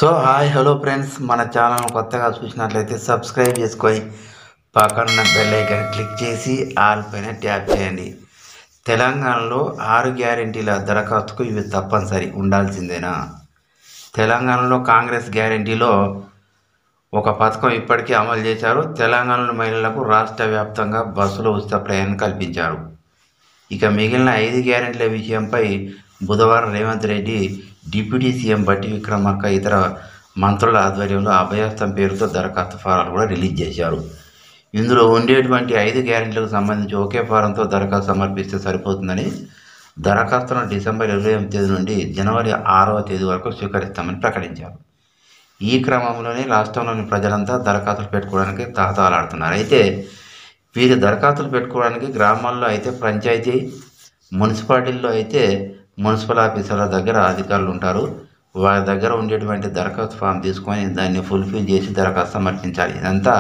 Hi hello friends, మన channel కొత్తగా చూసినట్లయితే సబ్స్క్రైబ్ చేసుకొని పక్కన బెల్ ఐకాన్ క్లిక్ చేసి ఆల్ పైన ట్యాప్ చేయండి. తెలంగాణలో 6 గ్యారెంటీల దరఖాస్తుకు ఇవి తప్పనిసరి ఉండాల్సిందేనా? తెలంగాణలో కాంగ్రెస్ గ్యారెంటీలో ఒక పథకం ఇప్పటికీ అమలు చేశారు. తెలంగాణలో మహిళలకు రాష్ట్ర వ్యాప్తంగా బస్సులో ఉచిత ప్రయాణం కల్పించారు. ఇక మిగిలిన 5 గ్యారెంటీల విషయంపై బుధవారం రేవంత్ రెడ్డి డిప్యూటీ సీఎం బట్టి విక్రమార్క ఇతర మంత్రుల ఆధ్వర్యంలో అభయహస్తం పేరుతో దరఖాస్తు ఫారాలు కూడా రిలీజ్ చేశారు. ఇందులో ఉండేటువంటి 5 గ్యారెంటీలకు సంబంధించి ఒకే ఫారంతో దరఖాస్తు సమర్పిస్తే సరిపోతుందని, దరఖాస్తులను డిసెంబర్ 28 తేదీ నుండి జనవరి 6వ తేదీ వరకు స్వీకరిస్తామని ప్రకటించారు. ఈ క్రమంలోనే రాష్ట్రంలోని ప్రజలంతా దరఖాస్తులు పెట్టుకోవడానికి తహతహలాడుతున్నారు. అయితే వీరి దరఖాస్తులు పెట్టుకోవడానికి గ్రామాల్లో అయితే పంచాయతీ, మున్సిపాలిటీల్లో అయితే మున్సిపల్ ఆఫీసర్ల దగ్గర అధికారులు ఉంటారు. వారి దగ్గర ఉండేటువంటి దరఖాస్తు ఫామ్ తీసుకొని దాన్ని ఫుల్ఫిల్ చేసి దరఖాస్తు సమర్పించాలి. ఇదంతా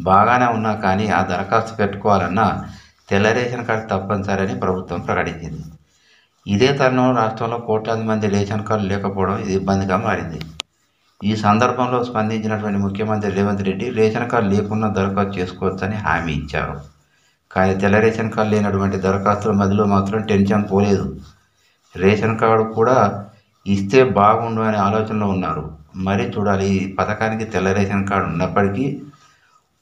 బాగానే ఉన్నా కానీ ఆ దరఖాస్తు పెట్టుకోవాలన్నా తెల్ల రేషన్ కార్డు తప్పనిసరి అని ప్రభుత్వం ప్రకటించింది. ఇదే తరుణంలో రాష్ట్రంలో కోట్లాది మంది రేషన్ కార్డు లేకపోవడం ఇది ఇబ్బందిగా మారింది. ఈ సందర్భంలో స్పందించినటువంటి ముఖ్యమంత్రి రేవంత్ రెడ్డి రేషన్ కార్డు లేకుండా దరఖాస్తు చేసుకోవచ్చని హామీ ఇచ్చారు. కానీ తెల్ల రేషన్ కార్డు లేనటువంటి దరఖాస్తుల మధ్యలో మాత్రం టెన్షన్ పోలేదు. రేషన్ కార్డు కూడా ఇస్తే బాగుండు అనే ఆలోచనలో ఉన్నారు. మరి చూడాలి, ఈ పథకానికి తెల్ల రేషన్ కార్డు ఉన్నప్పటికీ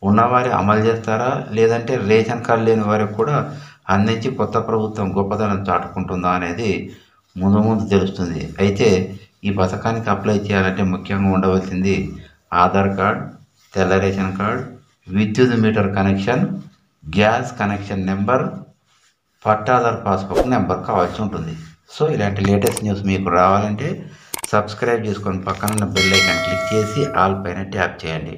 ఉన్నవారి అమలు చేస్తారా, లేదంటే రేషన్ కార్డు లేని వారికి కూడా అందించి కొత్త ప్రభుత్వం గొప్పతనం చాటుకుంటుందా అనేది ముందు తెలుస్తుంది. అయితే ఈ పథకానికి అప్లై చేయాలంటే ముఖ్యంగా ఉండవలసింది ఆధార్ కార్డ్, తెల్ల రేషన్ కార్డ్, విద్యుత్ metre connection, gas connection number, పట్టాదారు పాస్బుక్ నెంబర్ కావాల్సి ఉంటుంది. ఇలాంటి లేటెస్ట్ న్యూస్ మీకు రావాలంటే సబ్స్క్రైబ్ చేసుకొని పక్కన బెల్ ఐకాన్ క్లిక్ చేసి ఆల్ పైన ట్యాప్ చేయండి.